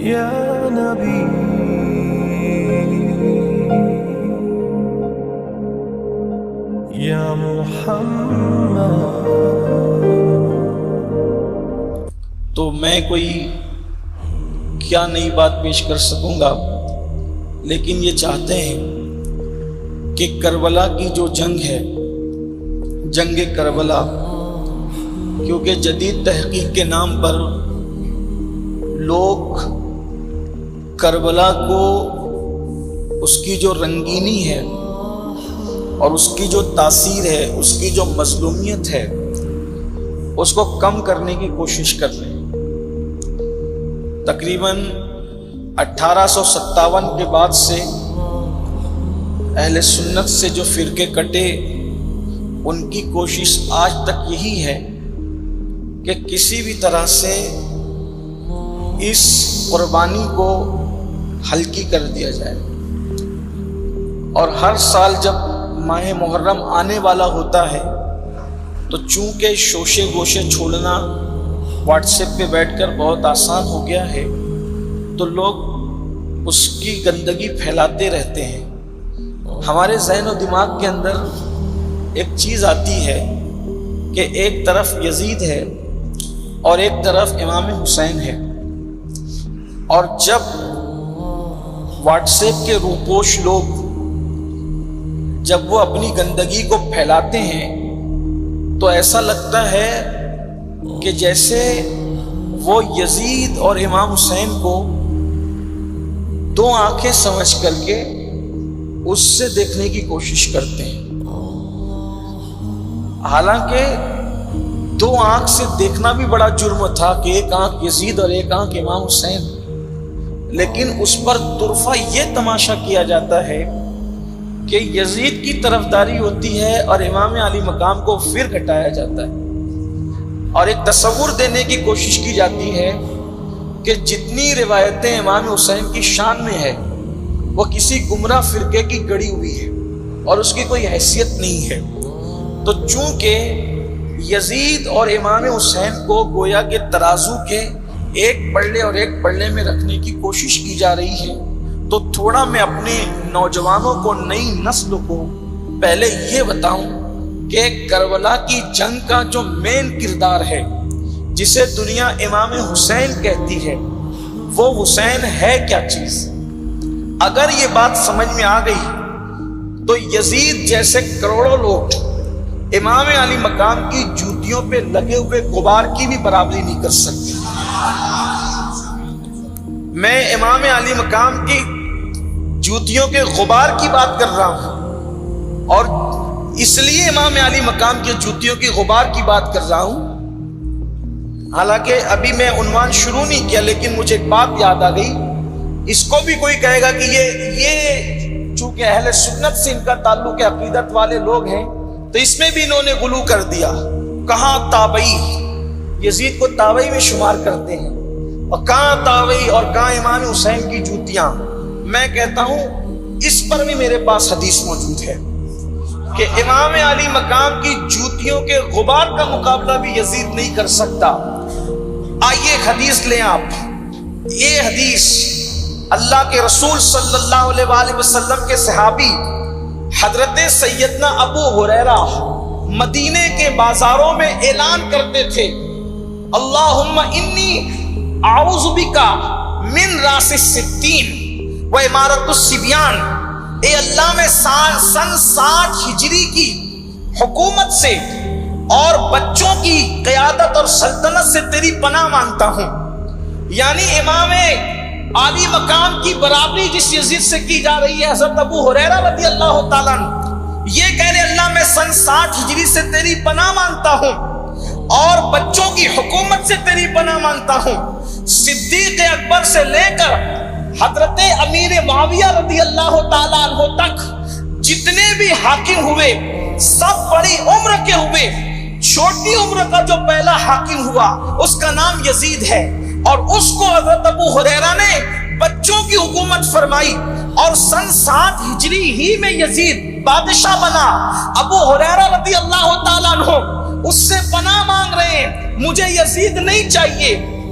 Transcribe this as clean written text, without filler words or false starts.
یا نبی یا محمد۔ تو میں کوئی کیا نئی بات پیش کر سکوں گا، لیکن یہ چاہتے ہیں کہ کربلا کی جو جنگ ہے، جنگ کربلا، کیونکہ جدید تحقیق کے نام پر لوگ کربلا کو اس کی جو رنگینی ہے اور اس کی جو تاثیر ہے، اس کی جو مظلومیت ہے، اس کو کم کرنے کی کوشش کر رہے ہیں۔ تقریباً 1857 کے بعد سے اہل سنت سے جو فرقے کٹے، ان کی کوشش آج تک یہی ہے کہ کسی بھی طرح سے اس قربانی کو ہلکی کر دیا جائے۔ اور ہر سال جب ماہ محرم آنے والا ہوتا ہے تو چونکہ شوشے گوشے چھوڑنا واٹس ایپ پہ بیٹھ کر بہت آسان ہو گیا ہے، تو لوگ اس کی گندگی پھیلاتے رہتے ہیں۔ ہمارے ذہن و دماغ کے اندر ایک چیز آتی ہے کہ ایک طرف یزید ہے اور ایک طرف امام حسین ہے، اور جب واٹس ایپ کے روپوش لوگ جب وہ اپنی گندگی کو پھیلاتے ہیں تو ایسا لگتا ہے کہ جیسے وہ یزید اور امام حسین کو دو آنکھیں سمجھ کر کے اس سے دیکھنے کی کوشش کرتے ہیں۔ حالانکہ دو آنکھ سے دیکھنا بھی بڑا جرم تھا کہ ایک آنکھ یزید اور ایک آنکھ امام حسین، لیکن اس پر طرفہ یہ تماشا کیا جاتا ہے کہ یزید کی طرفداری ہوتی ہے اور امام علی مقام کو پھر گھٹایا جاتا ہے، اور ایک تصور دینے کی کوشش کی جاتی ہے کہ جتنی روایتیں امام حسین کی شان میں ہے وہ کسی گمراہ فرقے کی گڑی ہوئی ہے اور اس کی کوئی حیثیت نہیں ہے۔ تو چونکہ یزید اور امام حسین کو گویا کے ترازو کے ایک پلڑے اور ایک پلڑے میں رکھنے کی کوشش کی جا رہی ہے، تو تھوڑا میں اپنے نوجوانوں کو، نئی نسل کو پہلے یہ بتاؤں کہ کربلا کی جنگ کا جو مین کردار ہے، جسے دنیا امام حسین کہتی ہے، وہ حسین ہے کیا چیز؟ اگر یہ بات سمجھ میں آ گئی تو یزید جیسے کروڑوں لوگ امام علی مقام کی جوتیوں پہ لگے ہوئے غبار کی بھی برابری نہیں کر سکتے۔ میں امام علی مقام کی جوتیوں کے غبار کی بات کر رہا ہوں، اور اس لیے امام علی مقام کے جوتیوں کی غبار کی بات کر رہا ہوں۔ حالانکہ ابھی میں عنوان شروع نہیں کیا، لیکن مجھے ایک بات یاد آ گئی۔ اس کو بھی کوئی کہے گا کہ یہ چونکہ اہل سنت سے ان کا تعلق ہے، عقیدت والے لوگ ہیں، تو اس میں بھی انہوں نے غلو کر دیا۔ کہاں تابعی، یزید کو تابعی میں شمار کرتے ہیں، اور کہاں تابعی اور کہاں امام حسین کی جوتیاں۔ میں کہتا ہوں اس پر بھی میرے پاس حدیث موجود ہے کہ امام علی مقام کی جوتیوں کے غبار کا مقابلہ بھی یزید نہیں کر سکتا۔ آئیے ایک حدیث لیں آپ۔ یہ حدیث اللہ کے رسول صلی اللہ علیہ وآلہ وسلم کے صحابی حضرت سیدنا ابو ہریرہ مدینے کے بازاروں میں اعلان کرتے تھے، اللہم انی اعوذ بکا من راس الستین و امارت الصبیان، اے اللہ میں سن 60 ہجری کی حکومت سے اور بچوں کی قیادت اور سلطنت سے تیری پناہ مانگتا ہوں۔ یعنی امام عالی مقام کی برابری جس یزید سے کی جا رہی ہے، حضرت ابو ہریرہ رضی اللہ تعالیٰ عنہ یہ کہہ رہے اللہ میں سن 60 ہجری سے تیری پناہ مانگتا ہوں اور بچوں کی حکومت سے تیری پناہ مانگتا ہوں۔ صدیق اکبر سے لے کر حضرت امیر معاویہ رضی اللہ تعالیٰ عنہ تک جتنے بھی حاکم ہوئے سب بڑی عمر کے ہوئے، چھوٹی عمر کا جو پہلا حاکم ہوا اس کا نام یزید ہے، اور اس کو حضرت ابو ہریرہ نے بچوں کی حکومت فرمائی، اور سن 60 ہجری ہی میں یزید بادشاہ بنا۔ ابو ہریرہ رضی اللہ تعالیٰ عنہ اس سے پناہ مانگ رہے ہیں، مجھے یزید نہیں چاہیے،